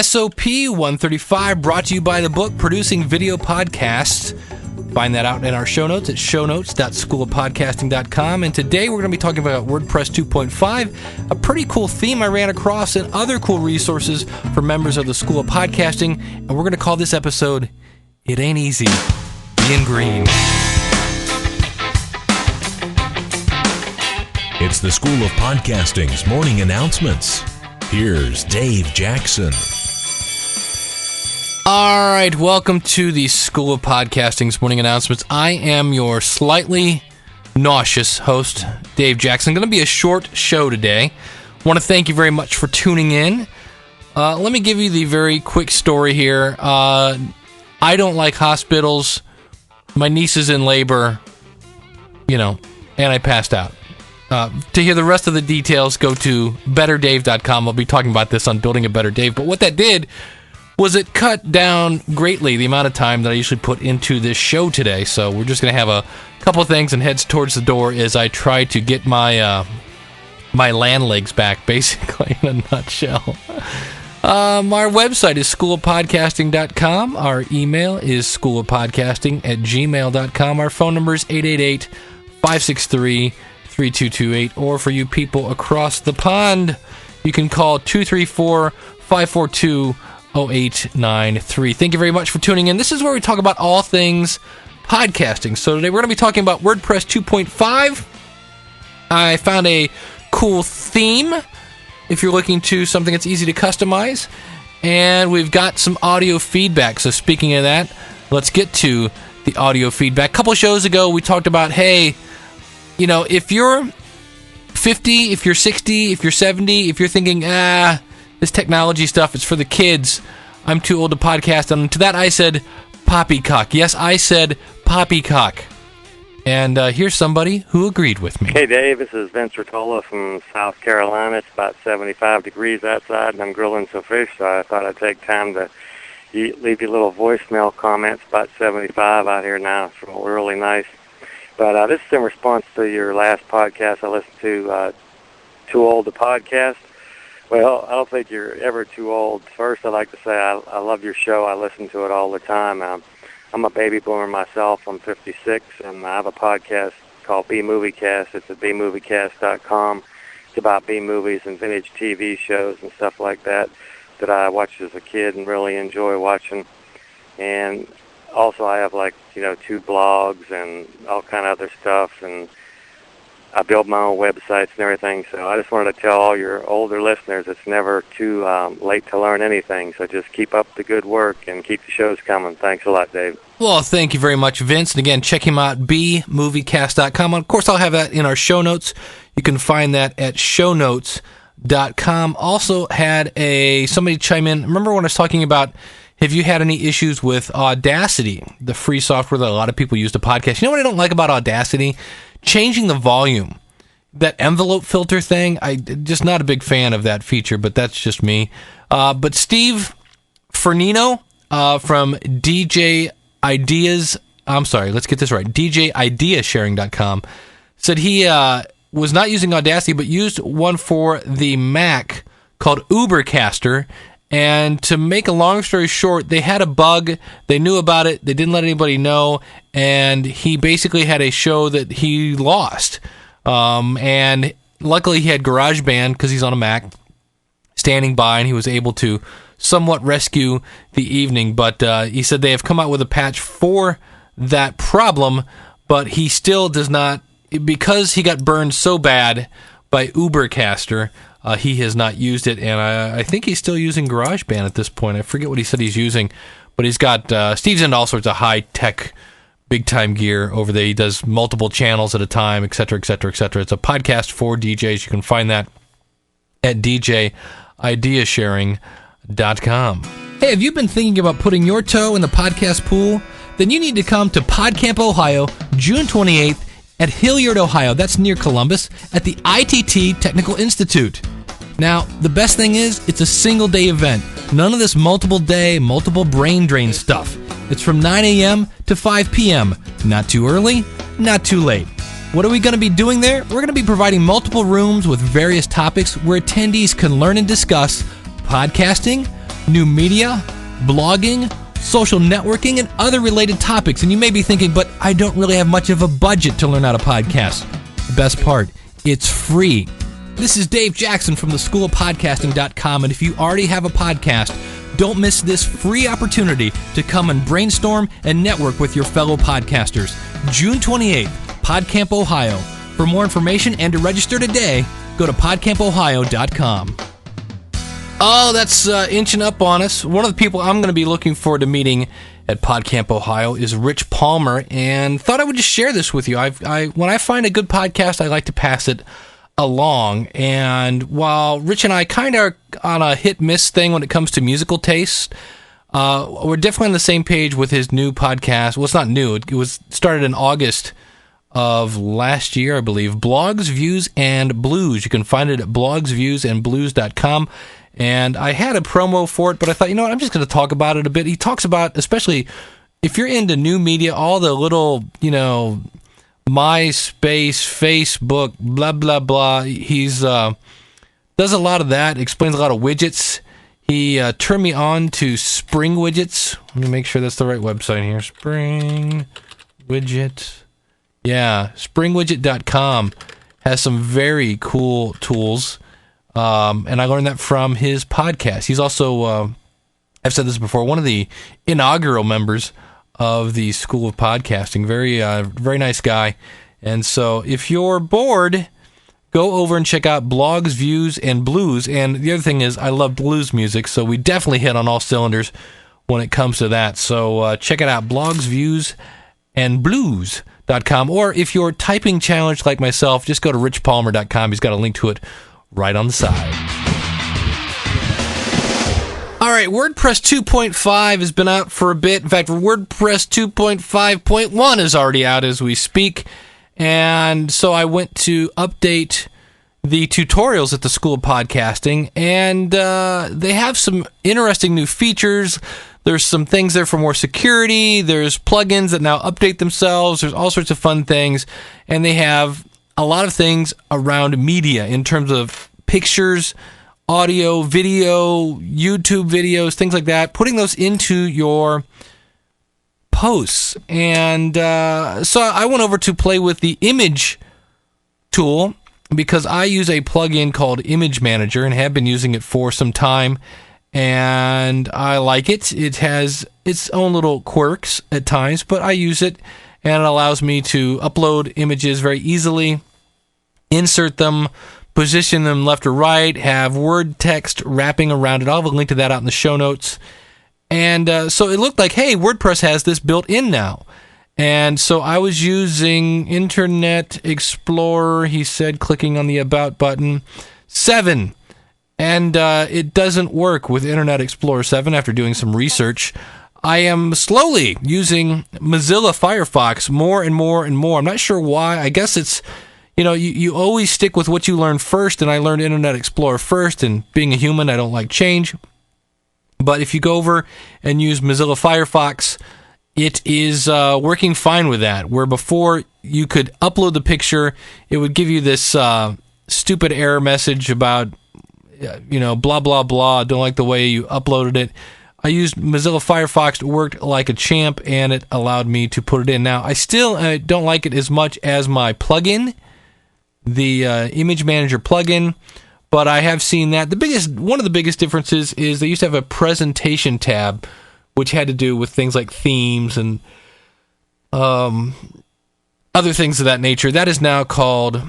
SOP 135, brought to you by the book Producing Video Podcasts. Find that out in our show notes at shownotes.schoolofpodcasting.com. And today we're going to be talking about WordPress 2.5, a pretty cool theme I ran across, and other cool resources for members of the School of Podcasting. And we're going to call this episode, It Ain't Easy Being Green. It's the School of Podcasting's morning announcements. Here's Dave Jackson. All right, welcome to the School of Podcasting's morning announcements. I am your slightly nauseous host, Dave Jackson. Going to be a short show today. Want to thank you very much for tuning in. Let me give you the very quick story here. I don't like hospitals. My niece is in labor, and I passed out. To hear the rest of the details, go to betterdave.com. I'll be talking about this on Building a Better Dave. But what that did was it cut down greatly the amount of time that I usually put into this show today. So we're just going to have a couple of things and heads towards the door as I try to get my land legs back, basically, in a nutshell. Our website is schoolofpodcasting.com. Our email is schoolofpodcasting@gmail.com. Our phone number is 888-563-3228. Or for you people across the pond, you can call 234-542-0893. Thank you very much for tuning in. This is where we talk about all things podcasting. So today we're going to be talking about WordPress 2.5. I found a cool theme if you're looking to something that's easy to customize. And we've got some audio feedback. So speaking of that, let's get to the audio feedback. A couple shows ago, we talked about, hey, if you're 50, if you're 60, if you're 70, if you're thinking, this technology stuff is for the kids, I'm too old to podcast. And to that I said, poppycock. Yes, I said poppycock. And here's somebody who agreed with me. Hey, Dave, this is Vince Rotola from South Carolina. It's about 75 degrees outside, and I'm grilling some fish, so I thought I'd take time to leave you a little voicemail comments. About 75 out here now. It's really nice. But this is in response to your last podcast I listened to, Too Old to Podcast. Well, I don't think you're ever too old. First, I'd like to say I love your show. I listen to it all the time. I'm a baby boomer myself. I'm 56, and I have a podcast called B-Moviecast. It's at bmoviecast.com. It's about B-movies and vintage TV shows and stuff like that I watched as a kid and really enjoy watching. And also I have 2 blogs and all kind of other stuff, and I build my own websites and everything, so I just wanted to tell all your older listeners it's never too late to learn anything, so just keep up the good work and keep the shows coming. Thanks a lot, Dave. Well, thank you very much, Vince. And again, check him out, bmoviecast.com. Of course, I'll have that in our show notes. You can find that at shownotes.com. Also had somebody chime in. Remember when I was talking about, have you had any issues with Audacity, the free software that a lot of people use to podcast? You know what I don't like about Audacity? Changing the volume. That envelope filter thing, I'm just not a big fan of that feature, but that's just me. But Steve Fernino from DJ Ideas, let's get this right, DJIdeasharing.com, said he was not using Audacity, but used one for the Mac called Ubercaster. And to make a long story short, they had a bug. They knew about it. They didn't let anybody know. And he basically had a show that he lost. And luckily he had GarageBand, because he's on a Mac, standing by, and he was able to somewhat rescue the evening. But he said they have come out with a patch for that problem, but he still does not, because he got burned so bad by Ubercaster, he has not used it, and I think he's still using GarageBand at this point. I forget what he said he's using, but he's got, Steve's into all sorts of high-tech, big-time gear over there. He does multiple channels at a time, et cetera, et cetera, et cetera. It's a podcast for DJs. You can find that at DJIdeasharing.com. Hey, have you been thinking about putting your toe in the podcast pool? Then you need to come to PodCamp, Ohio, June 28th at Hilliard, Ohio. That's near Columbus, at the ITT Technical Institute. Now, the best thing is, it's a single-day event. None of this multiple-day, multiple brain drain stuff. It's from 9 a.m. to 5 p.m. Not too early, not too late. What are we going to be doing there? We're going to be providing multiple rooms with various topics where attendees can learn and discuss podcasting, new media, blogging, social networking, and other related topics. And you may be thinking, but I don't really have much of a budget to learn how to podcast. The best part, it's free. This is Dave Jackson from theschoolofpodcasting.com, and if you already have a podcast, don't miss this free opportunity to come and brainstorm and network with your fellow podcasters. June 28th, PodCamp, Ohio. For more information and to register today, go to podcampohio.com. Oh, that's inching up on us. One of the people I'm going to be looking forward to meeting at PodCamp, Ohio is Rich Palmer, and thought I would just share this with you. When I find a good podcast, I like to pass it along, and while Rich and I kind of are on a hit-miss thing when it comes to musical taste, we're definitely on the same page with his new podcast. Well, it's not new. It was started in August of last year, I believe. Blogs, Views, and Blues. You can find it at blogsviewsandblues.com. And I had a promo for it, but I thought, you know what, I'm just going to talk about it a bit. He talks about, especially if you're into new media, all the little, MySpace, Facebook, blah, blah, blah. He's does a lot of that, explains a lot of widgets. He turned me on to Spring Widgets. Let me make sure that's the right website here. Spring Widget. Yeah, springwidget.com has some very cool tools. And I learned that from his podcast. He's also, I've said this before, one of the inaugural members of the School of Podcasting. Very, very nice guy. And so if you're bored, go over and check out Blogs, Views, and Blues. And the other thing is, I love blues music, so we definitely hit on all cylinders when it comes to that. So check it out, Blogs, Views, and Blues.com. Or if you're typing challenged like myself, just go to richpalmer.com. He's got a link to it right on the side. All right, WordPress 2.5 has been out for a bit. In fact, WordPress 2.5.1 is already out as we speak. And so I went to update the tutorials at the School of Podcasting, and they have some interesting new features. There's some things there for more security. There's plugins that now update themselves. There's all sorts of fun things. And they have a lot of things around media in terms of pictures, audio, video, YouTube videos, things like that, putting those into your posts. And so I went over to play with the image tool because I use a plugin called Image Manager and have been using it for some time. And I like it. It has its own little quirks at times, but I use it, and it allows me to upload images very easily, insert them, position them left or right, have word text wrapping around it. I'll have a link to that out in the show notes. And so it looked like, hey, WordPress has this built in now. And so I was using Internet Explorer, he said, clicking on the About button, 7. And it doesn't work with Internet Explorer 7 after doing some research. I am slowly using Mozilla Firefox more and more and more. I'm not sure why. I guess it's, you always stick with what you learn first, and I learned Internet Explorer first, and being a human, I don't like change. But if you go over and use Mozilla Firefox, it is working fine with that, where before you could upload the picture, it would give you this stupid error message about, blah, blah, blah, don't like the way you uploaded it. I used Mozilla Firefox, it worked like a champ, and it allowed me to put it in. Now, I still don't like it as much as my plugin, the Image Manager plugin, but I have seen that. One of the biggest differences is they used to have a presentation tab, which had to do with things like themes and other things of that nature. That is now called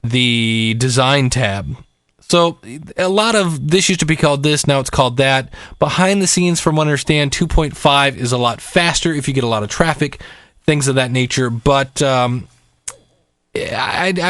the Design tab. So a lot of this used to be called this, now it's called that. Behind the scenes, from what I understand, 2.5 is a lot faster if you get a lot of traffic, things of that nature. But I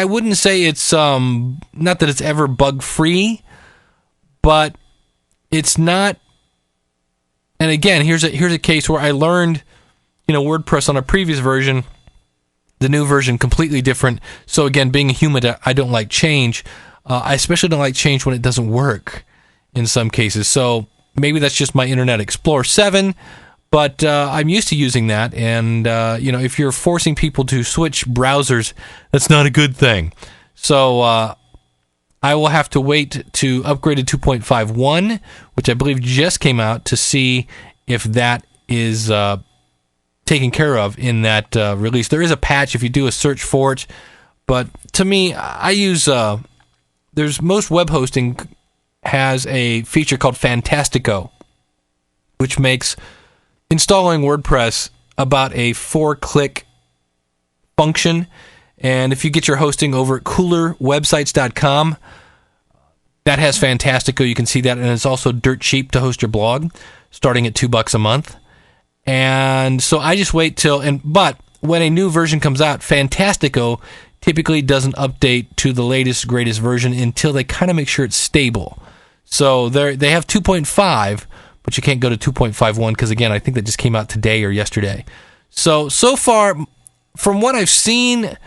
wouldn't say it's, not that it's ever bug-free, but it's not. And again, here's a case where I learned, WordPress on a previous version, the new version completely different. So again, being a human, I don't like change. I especially don't like change when it doesn't work in some cases. So maybe that's just my Internet Explorer 7, but I'm used to using that. And, if you're forcing people to switch browsers, that's not a good thing. So I will have to wait to upgrade to 2.51, which I believe just came out, to see if that is taken care of in that release. There is a patch if you do a search for it, but to me, I use most web hosting has a feature called Fantastico, which makes installing WordPress about a 4-click function. And if you get your hosting over at coolerwebsites.com, that has Fantastico. You can see that, and it's also dirt cheap to host your blog, starting at $2 a month. And so I just wait but when a new version comes out, Fantastico typically doesn't update to the latest, greatest version until they kind of make sure it's stable. So they have 2.5, but you can't go to 2.51 because, again, I think that just came out today or yesterday. So far, from what I've seen,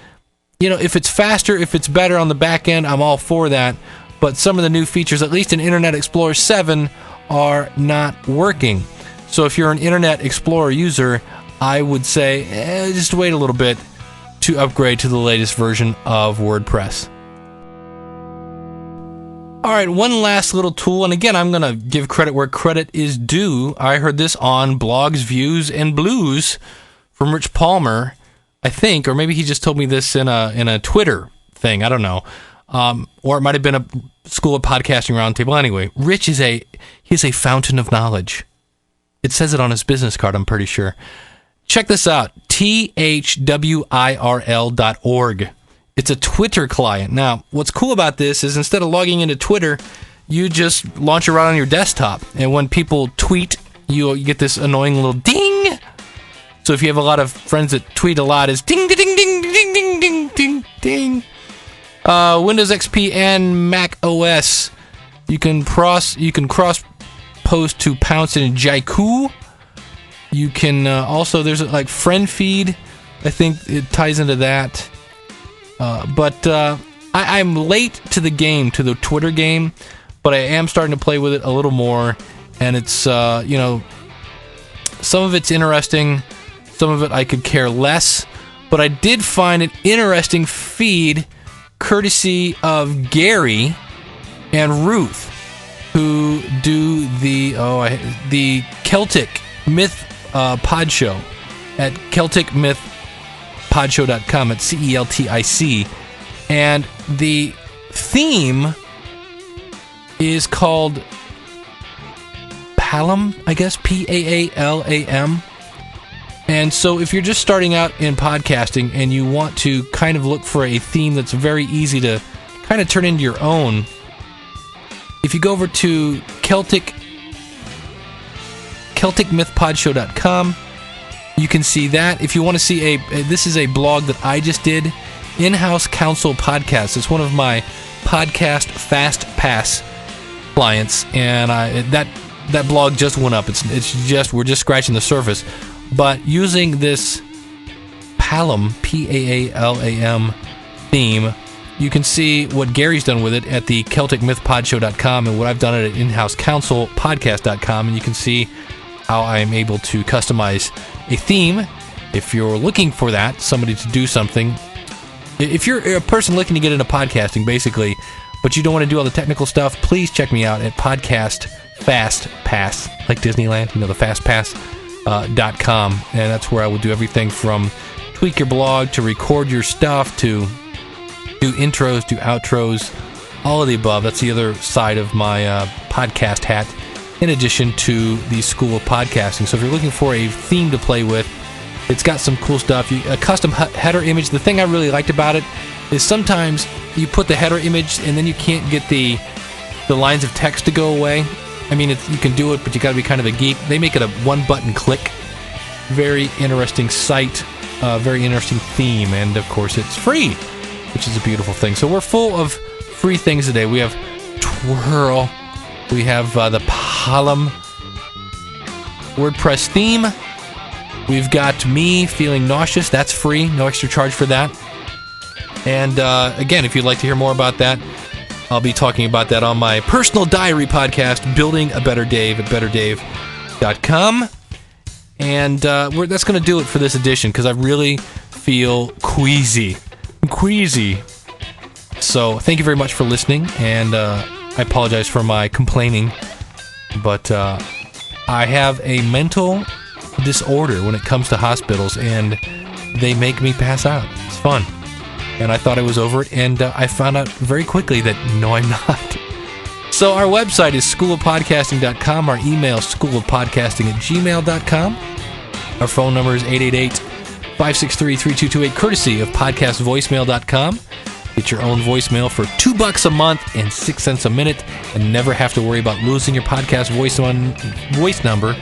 if it's faster, if it's better on the back end, I'm all for that. But some of the new features, at least in Internet Explorer 7, are not working. So if you're an Internet Explorer user, I would say just wait a little bit to upgrade to the latest version of WordPress. All right, one last little tool, and again, I'm going to give credit where credit is due. I heard this on Blogs, Views, and Blues from Rich Palmer, I think, or maybe he just told me this in a Twitter thing. I don't know, or it might have been a School of Podcasting roundtable. Anyway, Rich is a fountain of knowledge. It says it on his business card, I'm pretty sure. Check this out, thwirl.org. It's a Twitter client. Now, what's cool about this is instead of logging into Twitter, you just launch it right on your desktop. And when people tweet, you get this annoying little ding. So if you have a lot of friends that tweet a lot, it's ding, ding, ding, ding, ding, ding, ding, ding, ding. Windows XP and Mac OS, you can cross post to Pounce and Jaiku. You can also, there's like friend feed. I think it ties into that. But I'm late to the game, to the Twitter game, but I am starting to play with it a little more. And it's, some of it's interesting. Some of it I could care less. But I did find an interesting feed courtesy of Gary and Ruth, who do the Celtic Myth Pod Show at CelticMythPodshow.com at CELTIC. And the theme is called Palam, I guess, Paalam. And so if you're just starting out in podcasting and you want to kind of look for a theme that's very easy to kind of turn into your own, if you go over to CelticMythPodshow.com, you can see that. If you want to see this is a blog that I just did, In-House Counsel Podcast. It's one of my podcast Fast Pass clients, and that blog just went up. We're just scratching the surface. But using this Palam, Paalam theme, you can see what Gary's done with it at the CelticMythPodshow.com and what I've done at InHouseCounselPodcast.com, and you can see how I'm able to customize a theme. If you're looking for that, somebody to do something, if you're a person looking to get into podcasting, basically, but you don't want to do all the technical stuff, please check me out at Podcast Fast Pass, like Disneyland, the Fast Pass. .com, and that's where I will do everything from tweak your blog to record your stuff to do intros, do outros, all of the above. That's the other side of my podcast hat, in addition to the School of Podcasting. So if you're looking for a theme to play with, it's got some cool stuff. A custom header image. The thing I really liked about it is sometimes you put the header image and then you can't get the lines of text to go away. I mean, you can do it, but you got to be kind of a geek. They make it a one-button click. Very interesting site, very interesting theme, and of course it's free, which is a beautiful thing. So we're full of free things today. We have Twirl, we have the Palam WordPress theme. We've got Me Feeling Nauseous. That's free, no extra charge for that. And again, if you'd like to hear more about that, I'll be talking about that on my personal diary podcast, Building a Better Dave at betterdave.com. And that's going to do it for this edition because I really feel queasy. I'm queasy. So thank you very much for listening, and I apologize for my complaining, but I have a mental disorder when it comes to hospitals, and they make me pass out. It's fun. And I thought I was over it, and I found out very quickly that no, I'm not. So our website is schoolofpodcasting.com. Our email is schoolofpodcasting@gmail.com. Our phone number is 888-563-3228, courtesy of podcastvoicemail.com. Get your own voicemail for $2 a month and 6 cents a minute, and never have to worry about losing your podcast voice number.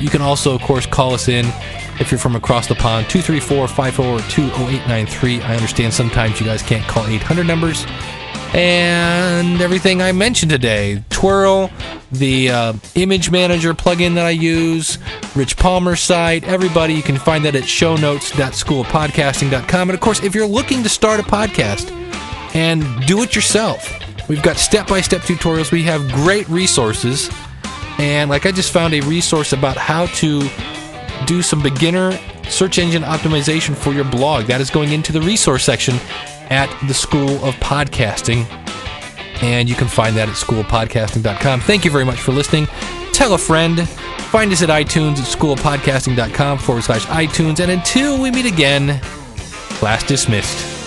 You can also, of course, call us in if you're from across the pond, 234-542-0893. I understand sometimes you guys can't call 800 numbers. And everything I mentioned today, Twirl, the image manager plugin that I use, Rich Palmer's site, everybody, you can find that at shownotes.schoolofpodcasting.com. And of course, if you're looking to start a podcast and do it yourself, we've got step-by-step tutorials. We have great resources. And like I just found a resource about how to do some beginner search engine optimization for your blog. That is going into the resource section at the School of Podcasting, and you can find that at schoolofpodcasting.com. Thank you very much for listening. Tell a friend. Find us at iTunes at schoolofpodcasting.com/iTunes. And until we meet again, class dismissed.